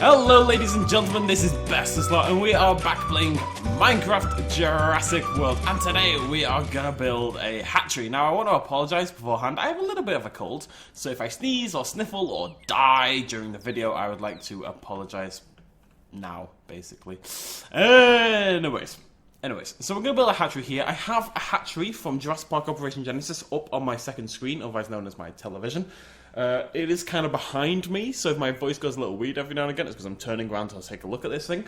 Hello ladies and gentlemen, this is BestInSlot and we are back playing Minecraft Jurassic World, and today we are gonna build a hatchery. Now I want to apologise beforehand, I have a little bit of a cold, so if I sneeze or sniffle or die during the video, I would like to apologise now, basically. Anyways, so we're gonna build a hatchery here. I have a hatchery from Jurassic Park Operation Genesis up on my second screen, otherwise known as my television. It is kind of behind me, so if my voice goes a little weird every now and again, it's because I'm turning around to take a look at this thing.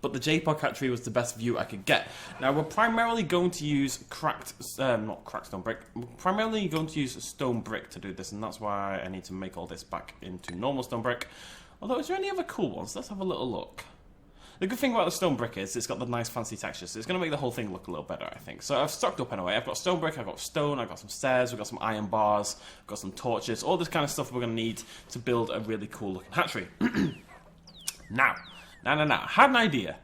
But the JPOG hatchery was the best view I could get. Now we're primarily going to use not cracked stone brick. We're primarily going to use stone brick to do this, and that's why I need to make all this back into normal stone brick. Although, is there any other cool ones? Let's have a little look. The good thing about the stone brick is it's got the nice fancy textures, so it's going to make the whole thing look a little better, I think. So I've stocked up anyway. I've got stone brick, I've got stone, I've got some stairs, we've got some iron bars, I've got some torches, all this kind of stuff we're going to need to build a really cool looking hatchery. Now, I had an idea.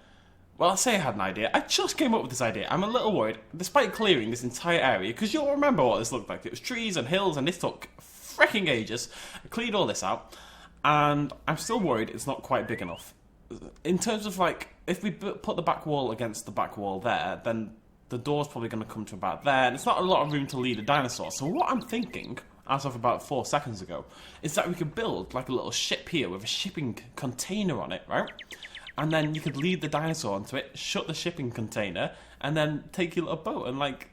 Well, I say I had an idea. I just came up with this idea. I'm a little worried, despite clearing this entire area, because you'll remember what this looked like. It was trees and hills, and this took freaking ages. I cleared all this out, and I'm still worried it's not quite big enough. In terms of, like, if we put the back wall against the back wall there, then the door's probably going to come to about there, and it's not a lot of room to lead a dinosaur. So what I'm thinking, as of about 4 seconds ago, is that we could build, like, a little ship here with a shipping container on it, right? And then you could lead the dinosaur onto it, shut the shipping container, and then take your little boat and, like,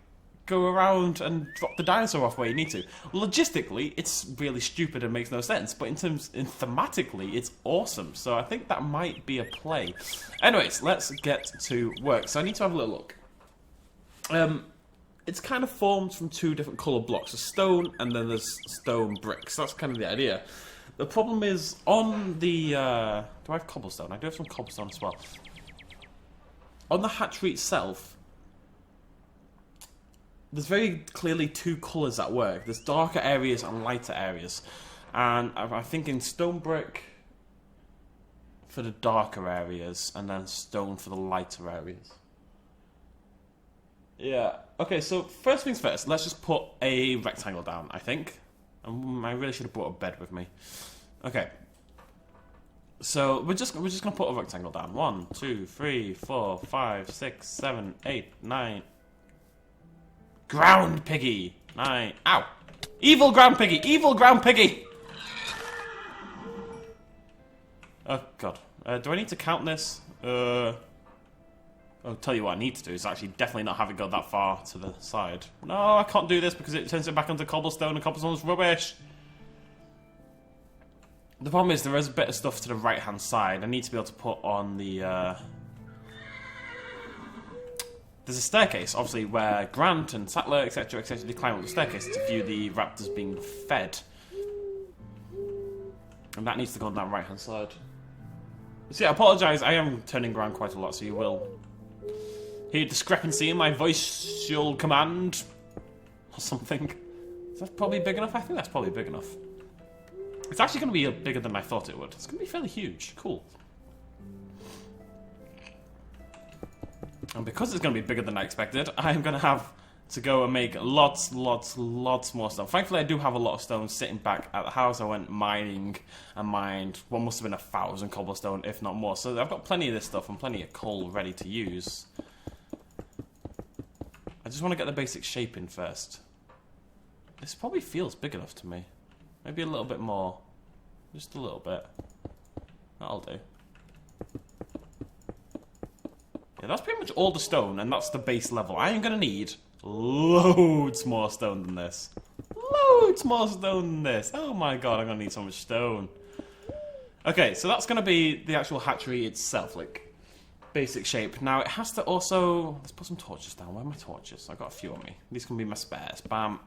go around and drop the dinosaur off where you need to. Logistically, it's really stupid and makes no sense, but thematically, it's awesome. So I think that might be a play. Anyways, let's get to work. So I need to have a little look. It's kind of formed from 2 different coloured blocks. There's stone and then there's stone bricks. That's kind of the idea. The problem is, on the... do I have cobblestone? I do have some cobblestone as well. On the hatchery itself, there's very clearly 2 colours at work. There's darker areas and lighter areas. And I'm thinking stone brick for the darker areas, and then stone for the lighter areas. Yeah. Okay, so first things first, let's just put a rectangle down, I think. I really should have brought a bed with me. Okay. So we're just gonna put a rectangle down. 1, 2, 3, 4, 5, 6, 7, 8, 9. Ground piggy! 9. Ow! Evil ground piggy! Evil ground piggy! Oh god. Do I need to count this? I'll tell you what I need to do is actually definitely not have it go that far to the side. No, I can't do this because it turns it back into cobblestone, and cobblestone's rubbish. The problem is there is a bit of stuff to the right hand side. I need to be able to put on the there's a staircase, obviously, where Grant and Sattler, etc., they climb up the staircase to view the raptors being fed. And that needs to go on that right-hand side. So yeah, I apologise, I am turning around quite a lot, so you will hear discrepancy in my voicial command. Or something. Is that probably big enough? I think that's probably big enough. It's actually going to be bigger than I thought it would. It's going to be fairly huge. Cool. And because it's going to be bigger than I expected, I'm going to have to go and make lots more stone. Thankfully, I do have a lot of stone sitting back at the house. I went mining and mined what must have been 1,000 cobblestone, if not more. So I've got plenty of this stuff and plenty of coal ready to use. I just want to get the basic shape in first. This probably feels big enough to me. Maybe a little bit more. Just a little bit. That'll do. Yeah, that's pretty much all the stone, and that's the base level. I am going to need loads more stone than this. Loads more stone than this. Oh my god, I'm going to need so much stone. Okay, so that's going to be the actual hatchery itself, like, basic shape. Now, it has to also... Let's put some torches down. Where are my torches? I've got a few on me. These can be my spares. Bam.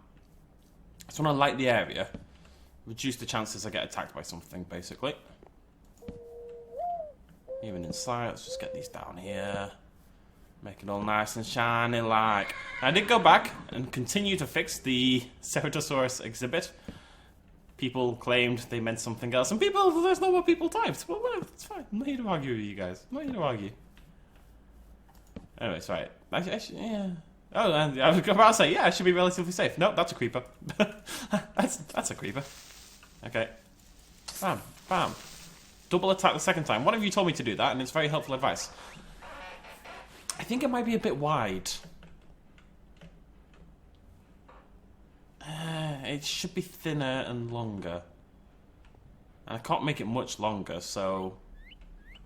I just want to light the area. Reduce the chances I get attacked by something, basically. Even inside, let's just get these down here. Make it all nice and shiny like. I did go back and continue to fix the Ceratosaurus exhibit. People claimed they meant something else, and there's no what people typed. Well, whatever, it's fine. I'm not here to argue with you guys. I'm not here to argue. Anyways, right. Yeah. Oh, and I was about to say, yeah, I should be relatively safe. Nope, that's a creeper. that's a creeper. Okay. Bam, bam. double attack the second time. One of you told me to do that, and it's very helpful advice. I think it might be a bit wide. It should be thinner and longer. And I can't make it much longer, so...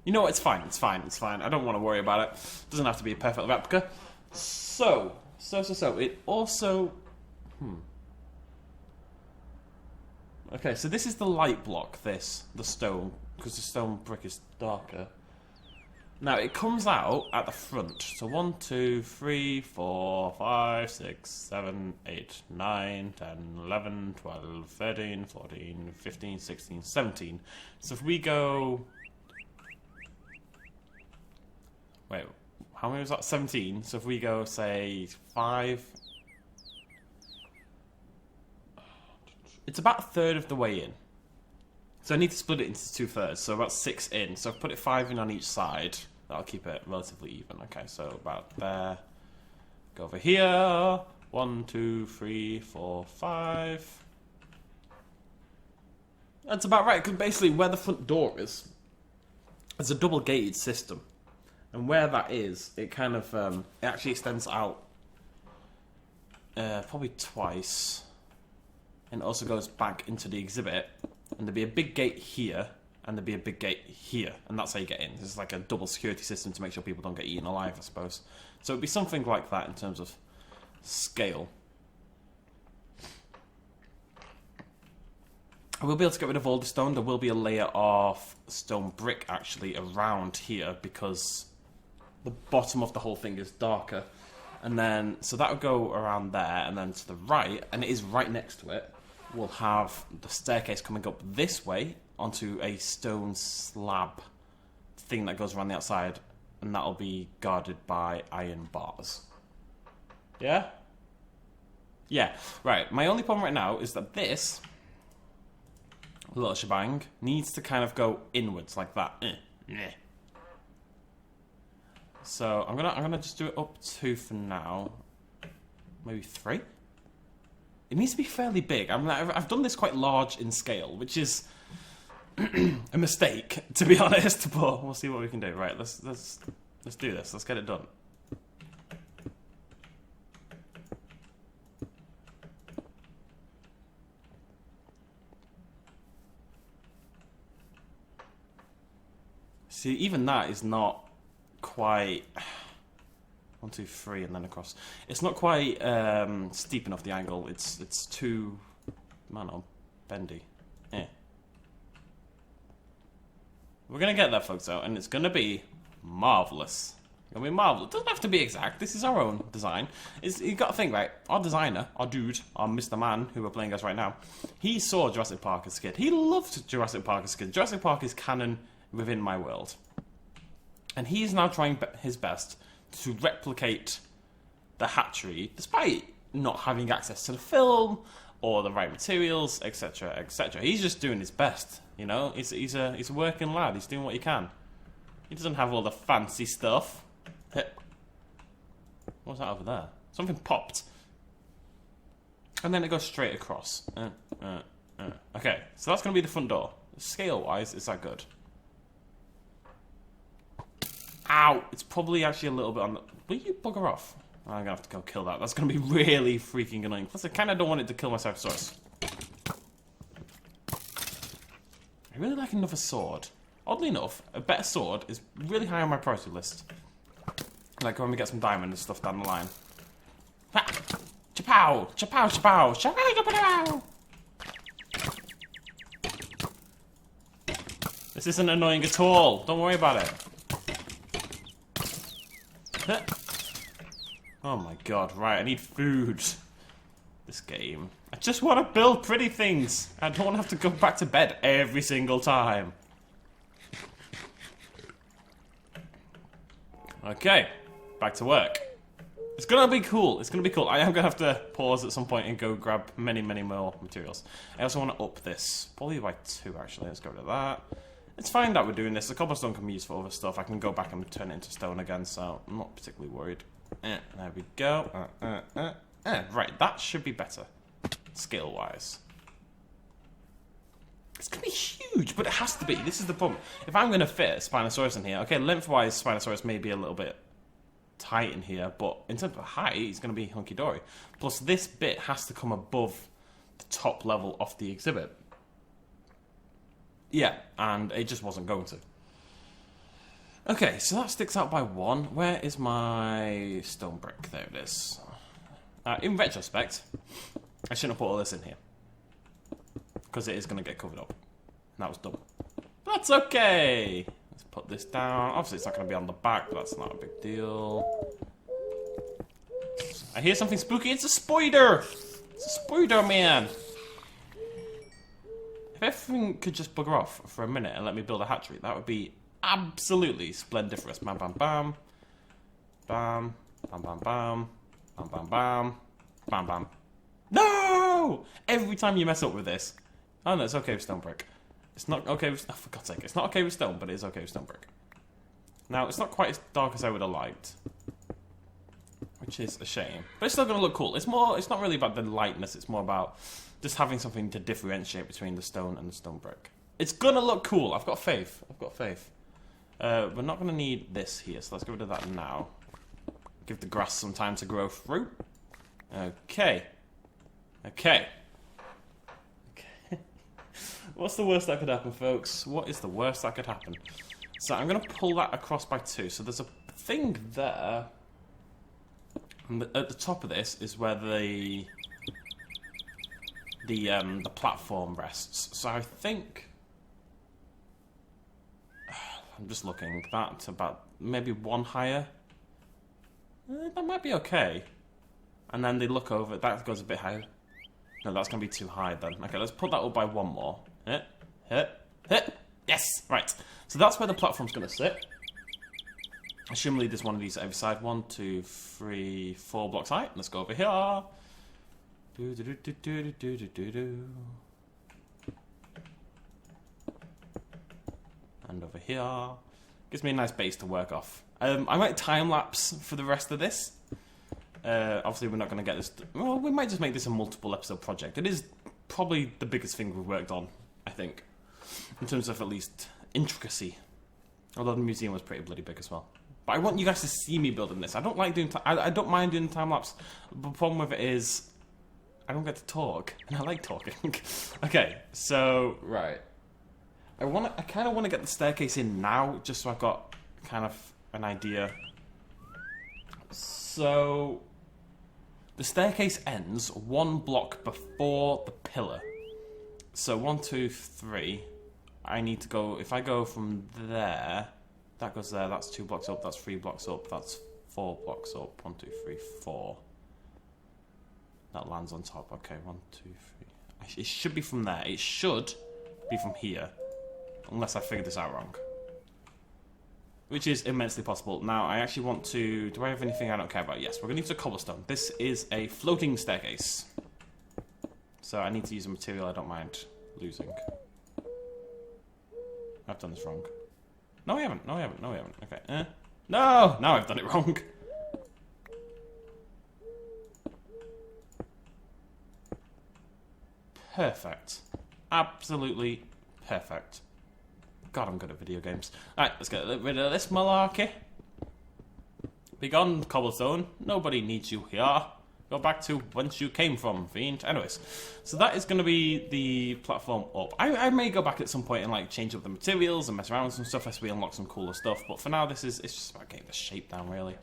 You know what, it's fine, it's fine, it's fine. I don't want to worry about it. It doesn't have to be a perfect replica. So, it also... Okay, so this is the light block, the stone, because the stone brick is darker. Now, it comes out at the front. So 1, 2, 3, 4, 5, 6, 7, 8, 9, 10, 11, 12, 13, 14, 15, 16, 17. So if we go... Wait, how many was that? 17. So if we go, say, 5... It's about a third of the way in. So I need to split it into 2/3, so about 6 in. So I've put it 5 in on each side. That'll keep it relatively even. Okay, so about there. Go over here. 1, 2, 3, 4, 5. That's about right, because basically where the front door is, it's a double gated system. And where that is, it kind of, it actually extends out probably twice. And it also goes back into the exhibit. And there'd be a big gate here, and there'd be a big gate here. And that's how you get in. This is like a double security system to make sure people don't get eaten alive, I suppose. So it'd be something like that in terms of scale. I will be able to get rid of all the stone. There will be a layer of stone brick, actually, around here, because the bottom of the whole thing is darker. And then, so that would go around there, and then to the right, and it is right next to it, we'll have the staircase coming up this way onto a stone slab thing that goes around the outside, and that'll be guarded by iron bars. Yeah? Yeah, right. My only problem right now is that this little shebang needs to kind of go inwards like that. So I'm gonna just do it up 2 for now. Maybe 3? It needs to be fairly big. I mean, I've done this quite large in scale, which is a mistake, to be honest. But we'll see what we can do. Right, let's do this. Let's get it done. See, even that is not quite 1, 2, 3, and then across. It's not quite steep enough, the angle. It's too, I don't know, bendy. Yeah. We're gonna get there, folks, out, and it's gonna be marvelous. It's gonna be marvelous. It doesn't have to be exact. This is our own design. You got to think, right? Our designer, our dude, our Mr. Man, who we're playing as right now, he saw Jurassic Park as a kid. He loved Jurassic Park as a kid. Jurassic Park is canon within my world. And he's now trying his best to replicate the hatchery, despite not having access to the film or the right materials, etc., etc. He's just doing his best, you know. He's a working lad. He's doing what he can. He doesn't have all the fancy stuff. What's that over there? Something popped, and then it goes straight across. Okay, so that's going to be the front door. Scale-wise, is that good? Ow! It's probably actually a little bit on the... Will you bugger off? I'm going to have to go kill that. That's going to be really freaking annoying. Plus, I kind of don't want it to kill my Ceratosaurus. I really like another sword. Oddly enough, a better sword is really high on my priority list. Like when we get some diamond and stuff down the line. Ha! Chapow! Chapow! Chapow! Chapow! Chapow! This isn't annoying at all. Don't worry about it. Oh my god, right, I need food. This game. I just want to build pretty things. I don't want to have to go back to bed every single time. Okay, back to work. It's gonna be cool, it's gonna be cool. I am gonna have to pause at some point and go grab many, many more materials. I also want to up this, probably by 2 actually. Let's go rid of that. It's fine that we're doing this. The cobblestone can be used for other stuff. I can go back and turn it into stone again, so I'm not particularly worried. There we go. Right, that should be better, skill-wise. It's going to be huge, but it has to be. This is the problem. If I'm going to fit Spinosaurus in here, okay, lengthwise, Spinosaurus may be a little bit tight in here, but in terms of height, it's going to be hunky-dory. Plus, this bit has to come above the top level of the exhibit. Yeah, and it just wasn't going to. Okay, so that sticks out by 1. Where is my stone brick? There it is. In retrospect, I shouldn't have put all this in here, because it is going to get covered up. And that was dumb. That's okay! Let's put this down. Obviously, it's not going to be on the back, but that's not a big deal. I hear something spooky. It's a spider! It's a spider, man! If everything could just bugger off for a minute and let me build a hatchery, that would be absolutely splendiferous. Bam, bam, bam. Bam. Bam, bam, bam. Bam, bam, bam. Bam, bam. No! Every time you mess up with this. Oh no, it's okay with stone brick. It's not okay with... Oh, for God's sake. It's not okay with stone, but it is okay with stone brick. Now, it's not quite as dark as I would have liked. Which is a shame. But it's still going to look cool. It's not really about the lightness. It's more about just having something to differentiate between the stone and the stone brick. It's going to look cool. I've got faith. I've got faith. We're not going to need this here, so let's get rid of that now. Give the grass some time to grow through. Okay. Okay. Okay. What's the worst that could happen, folks? What is the worst that could happen? So I'm going to pull that across by 2. So there's a thing there. And at the top of this is where the platform rests. So I think... I'm just looking. That's about maybe 1 higher. That might be okay. And then they look over. That goes a bit higher. No, that's going to be too high then. Okay, let's put that up by 1 more. Hit, hit, hit. Yes! Right. So that's where the platform's going to sit. Assumably there's one of these at every side. 1, 2, 3, 4 blocks height. Let's go over here. Do, do, do, do, do, do, do, do, do. And over here. Gives me a nice base to work off. I might time-lapse for the rest of this. Obviously, we're not going to get this... Well, we might just make this a multiple-episode project. It is probably the biggest thing we've worked on, I think. In terms of, at least, intricacy. Although the museum was pretty bloody big as well. But I want you guys to see me building this. I don't like doing... I don't mind doing time-lapse. The problem with it is... I don't get to talk. And I like talking. Okay, so... Right. I kind of want to get the staircase in now, just so I've got kind of an idea. So, the staircase ends 1 block before the pillar. So 1, 2, 3. I need to go, if I go from there, that goes there, that's 2 blocks up, that's 3 blocks up, that's 4 blocks up. 1, 2, 3, 4. That lands on top. Okay, 1, 2, 3. It should be from there. It should be from here. Unless I figured this out wrong. Which is immensely possible. Now, I actually want to... Do I have anything I don't care about? Yes, we're going to use a cobblestone. This is a floating staircase. So I need to use a material I don't mind losing. I've done this wrong. No, I haven't. No, I haven't. No, I haven't. Okay. No! Now I've done it wrong. Perfect. Absolutely perfect. God, I'm good at video games. Alright, let's get rid of this malarkey. Be gone, cobblestone. Nobody needs you here. Go back to whence you came from, fiend. Anyways, so that is going to be the platform up. I may go back at some point and like change up the materials and mess around with some stuff as we unlock some cooler stuff. But for now, it's just about getting the shape down, really.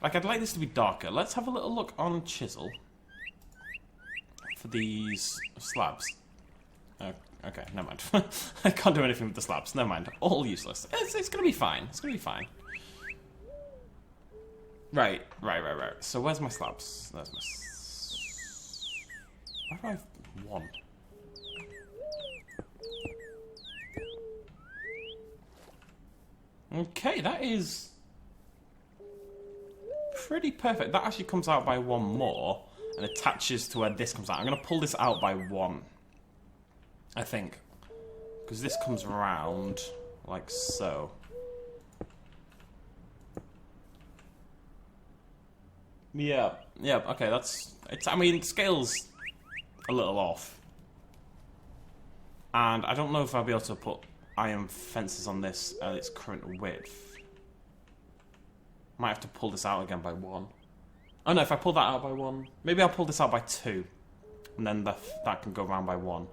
Like, I'd like this to be darker. Let's have a little look on Chisel for these slabs. Okay, never mind. I can't do anything with the slabs. Never mind. All useless. It's gonna be fine. It's gonna be fine. Right. So where's my slabs? There's my... Why do I have 1? Okay, that is... pretty perfect. That actually comes out by 1 more and attaches to where this comes out. I'm gonna pull this out by 1. I think. Because this comes around like so. Yeah, okay, that's... I mean, scale's a little off. And I don't know if I'll be able to put iron fences on this at its current width. Might have to pull this out again by 1. Oh no, if I pull that out by 1, maybe I'll pull this out by 2. And then that can go around by 1.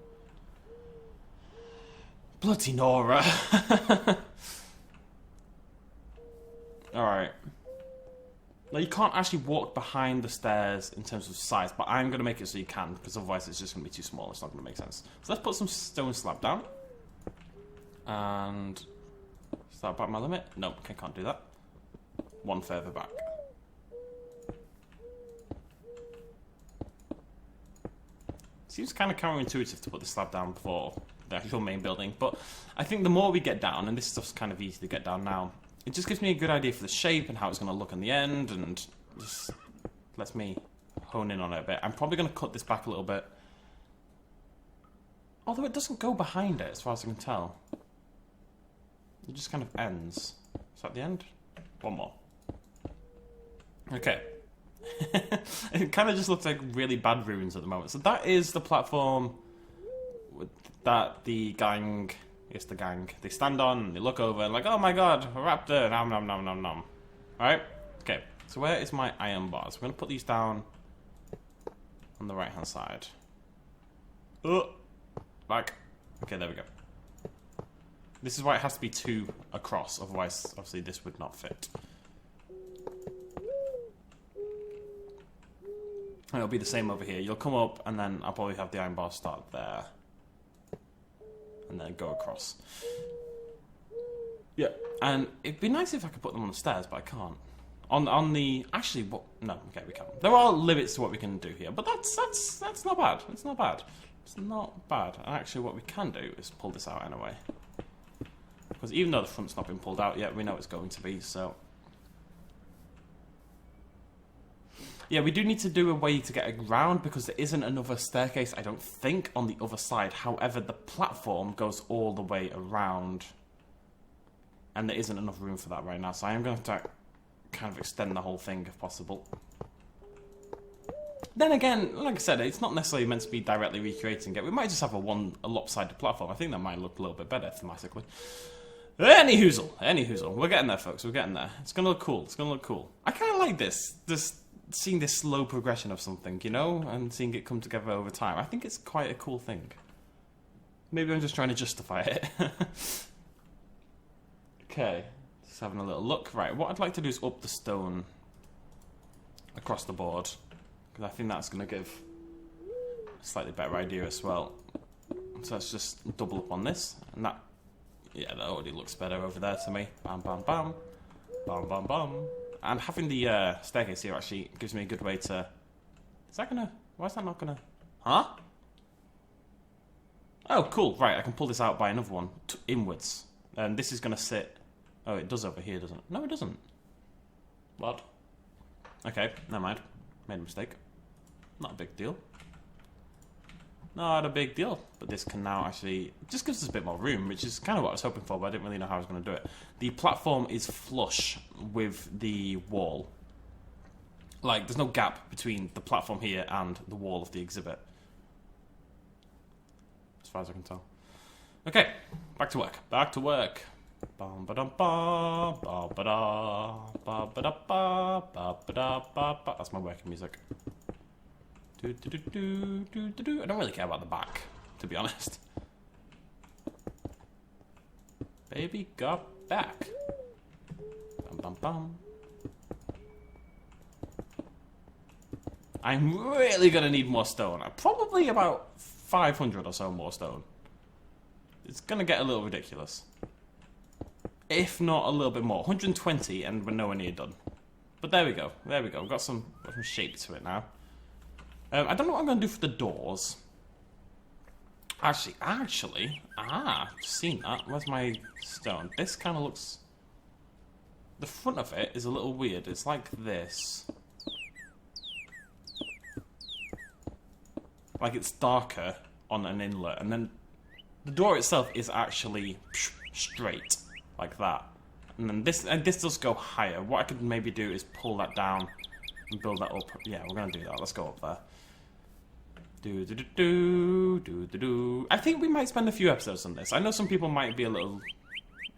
Bloody Nora. Alright. Now you can't actually walk behind the stairs in terms of size, but I'm going to make it so you can, because otherwise it's just going to be too small. It's not going to make sense. So let's put some stone slab down. And is that about my limit? No, okay, can't do that. 1 further back. Seems kind of counterintuitive to put the slab down before the actual main building, but I think the more we get down, and this stuff's kind of easy to get down now, it just gives me a good idea for the shape and how it's going to look in the end, and just lets me hone in on it a bit. I'm probably going to cut this back a little bit. Although it doesn't go behind it, as far as I can tell. It just kind of ends. Is that the end? 1 more. Okay. It kind of just looks like really bad ruins at the moment. So that is the platform that the gang... It's the gang. They stand on and they look over and like, oh my god, a raptor, nom nom nom nom nom. Alright? Okay, so where is my iron bars? We're going to put these down on the right hand side. Oh, back. Okay, there we go. This is why it has to be 2 across, otherwise, obviously, this would not fit. And it'll be the same over here. You'll come up and then I'll probably have the iron bar start there. And then go across. Yeah, and it'd be nice if I could put them on the stairs, but I can't. On the actually, what? No, okay, we can. There are limits to what we can do here, but that's not bad. It's not bad. It's not bad. And actually, what we can do is pull this out anyway, because even though the front's not been pulled out yet, we know it's going to be. So yeah, we do need to do a way to get around because there isn't another staircase, I don't think, on the other side. However, the platform goes all the way around. And there isn't enough room for that right now. So I am going to have to kind of extend the whole thing if possible. Then again, like I said, it's not necessarily meant to be directly recreating it. We might just have a lopsided platform. I think that might look a little bit better thematically. Any hoozle. We're getting there, folks. We're getting there. It's going to look cool. It's going to look cool. I kind of like this. Seeing this slow progression of something, you know, and seeing it come together over time. I think it's quite a cool thing. Maybe I'm just trying to justify it. Okay, just having a little look. Right, what I'd like to do is up the stone across the board, because I think that's going to give a slightly better idea as well. So let's just double up on this, and that, yeah, that already looks better over there to me. Bam, bam, bam. Bam, bam, bam. And having the staircase here actually gives me a good way to... Is that gonna... Why is that not gonna... Huh? Oh, cool. Right, I can pull this out by another one. Inwards. And this is gonna sit... Oh, it does over here, doesn't it? No, it doesn't. What? Okay, never mind. Made a mistake. Not a big deal. Not a big deal. But this can now actually... just gives us a bit more room, which is kind of what I was hoping for, but I didn't really know how I was going to do it. The platform is flush with the wall. Like, there's no gap between the platform here and the wall of the exhibit. As far as I can tell. Okay, back to work. Back to work. Bum ba dum ba ba ba da ba ba da ba ba ba da ba ba. That's my working music. I don't really care about the back, to be honest. Baby got back. Bum bum bum. I'm really gonna need more stone. Probably about 500 or so more stone. It's gonna get a little ridiculous. If not a little bit more. 120 and we're nowhere near done. But there we go. There we go. We've got some shape to it now. I don't know what I'm going to do for the doors. Actually, just seen that. Where's my stone? This kind of looks... The front of it is a little weird. It's like this. Like it's darker on an inlet. And then the door itself is actually straight. Like that. And then this does go higher. What I could maybe do is pull that down and build that up. Yeah, we're going to do that. Let's go up there. I think we might spend a few episodes on this. I know some people might be a little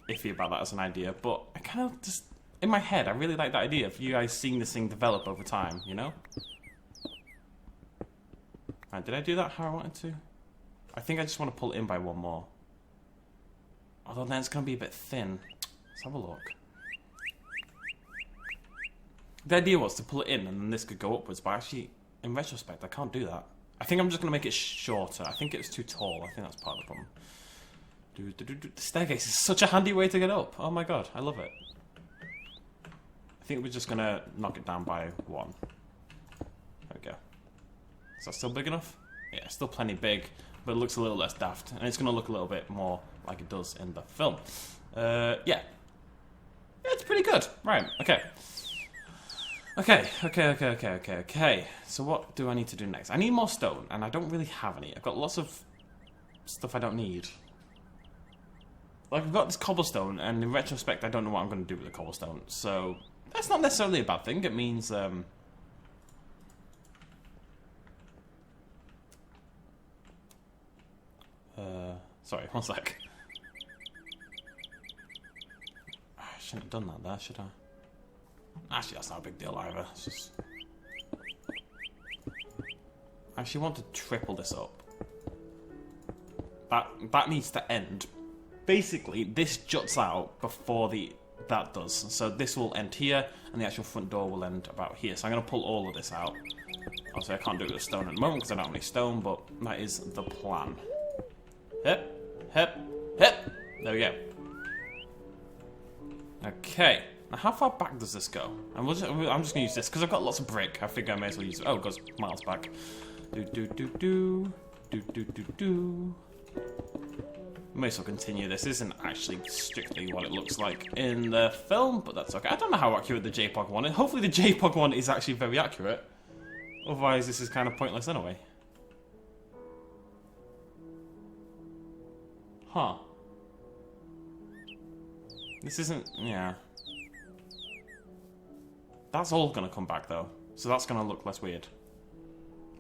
iffy about that as an idea, but I kind of just, in my head, I really like that idea of you guys seeing this thing develop over time, you know? Right, did I do that how I wanted to? I think I just want to pull it in by one more. Although then it's going to be a bit thin. Let's have a look. The idea was to pull it in and then this could go upwards, but actually, in retrospect, I can't do that. I think I'm just going to make it shorter. I think it was too tall. I think that's part of the problem. The staircase is such a handy way to get up. Oh my god, I love it. I think we're just going to knock it down by one. There we go. Is that still big enough? Yeah, still plenty big, but it looks a little less daft. And it's going to look a little bit more like it does in the film. Yeah. It's pretty good. Right, okay. Okay. So what do I need to do next? I need more stone, and I don't really have any. I've got lots of stuff I don't need. Like, I've got this cobblestone, and in retrospect, I don't know what I'm going to do with the cobblestone. So, that's not necessarily a bad thing. It means, sorry, one sec. I shouldn't have done that there, should I? Actually, that's not a big deal either. It's just... I actually want to triple this up. That needs to end. Basically, this juts out before that does. So this will end here, and the actual front door will end about here. So I'm going to pull all of this out. Obviously, I can't do it with stone at the moment because I don't have any stone, but that is the plan. Hip. There we go. Okay. Now, how far back does this go? I'm just going to use this because I've got lots of brick. I figure I may as well use it. Oh, it goes miles back. May as well continue. This isn't actually strictly what it looks like in the film, but that's okay. I don't know how accurate the JPEG one is. Hopefully the JPEG one is actually very accurate. Otherwise, this is kind of pointless anyway. Huh. This isn't... yeah. That's all going to come back, though. So that's going to look less weird.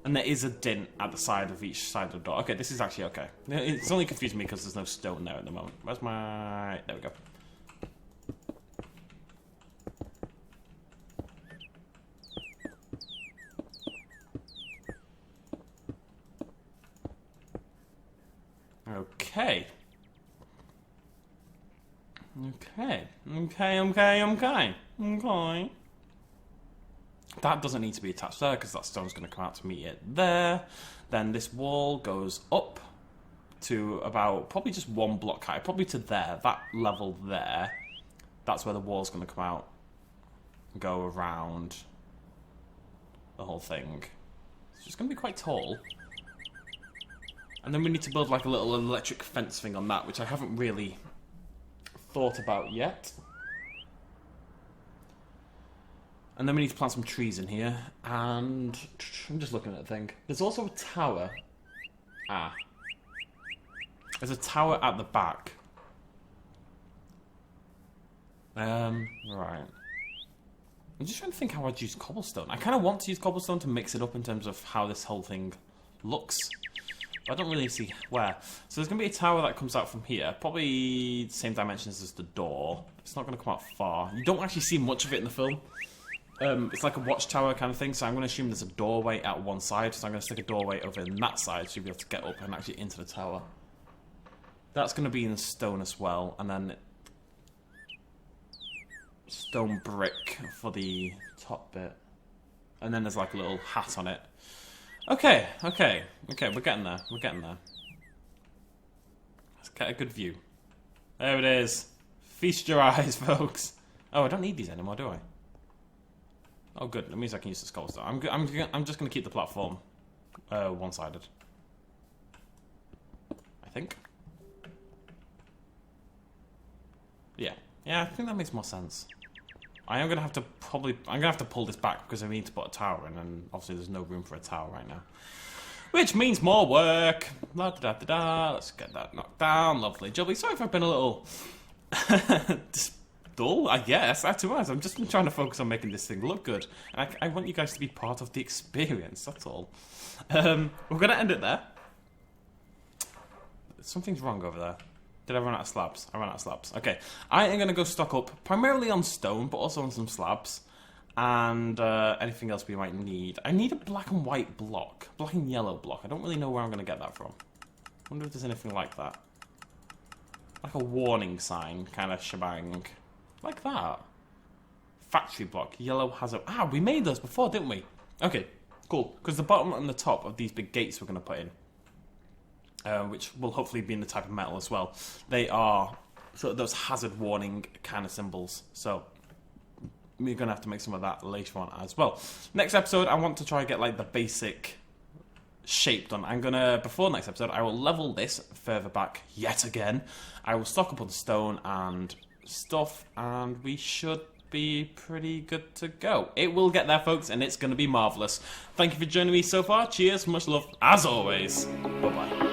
And there is a dent at the side of each side of the door. Okay, this is actually okay. It's only confusing me because there's no stone there at the moment. Where's my... there we go. Okay. Okay. That doesn't need to be attached there because that stone's going to come out to meet it there. Then this wall goes up to about probably just one block high, probably to there, that level there. That's where the wall's going to come out and go around the whole thing. So it's going to be quite tall. And then we need to build like a little electric fence thing on that, which I haven't really thought about yet. And then we need to plant some trees in here. And I'm just looking at the thing. There's also a tower. Ah. There's a tower at the back. Right. I'm just trying to think how I'd use cobblestone. I kind of want to use cobblestone to mix it up in terms of how this whole thing looks. But I don't really see where. So there's going to be a tower that comes out from here. Probably the same dimensions as the door. It's not going to come out far. You don't actually see much of it in the film. It's like a watchtower kind of thing, so I'm going to assume there's a doorway at one side, so I'm going to stick a doorway over in that side so you'll be able to get up and actually into the tower. That's going to be in stone as well, and then stone brick for the top bit. And then there's like a little hat on it. Okay, we're getting there, Let's get a good view. There it is. Feast your eyes, folks. Oh, I don't need these anymore, do I? Oh, good. That means I can use the cobblestone. I'm just going to keep the platform one-sided. I think. Yeah, I think that makes more sense. I'm gonna have to pull this back because I need to put a tower in, and obviously there's no room for a tower right now. Which means more work. Let's get that knocked down. Lovely, jubbly. Sorry if I've been a little dull, I guess. To be honest, I'm just trying to focus on making this thing look good. And I want you guys to be part of the experience, that's all. We're going to end it there. Something's wrong over there. Did I run out of slabs? I ran out of slabs. Okay, I am going to go stock up primarily on stone, but also on some slabs. And anything else we might need. I need a black and white block. Black and yellow block. I don't really know where I'm going to get that from. I wonder if there's anything like that. Like a warning sign kind of shebang. Like that. Factory block. Yellow has a... Ah, we made those before, didn't we? Okay, cool. Because the bottom and the top of these big gates we're going to put in. Which will hopefully be in the type of metal as well. They are sort of those hazard warning kind of symbols. So... we're going to have to make some of that later on as well. Next episode, I want to try and get, like, the basic shape done. I'm going to, before next episode, I will level this further back yet again. I will stock up on stone and stuff, and we should be pretty good to go. It will get there, folks, and it's going to be marvellous. Thank you for joining me so far. Cheers, much love, as always. Bye-bye.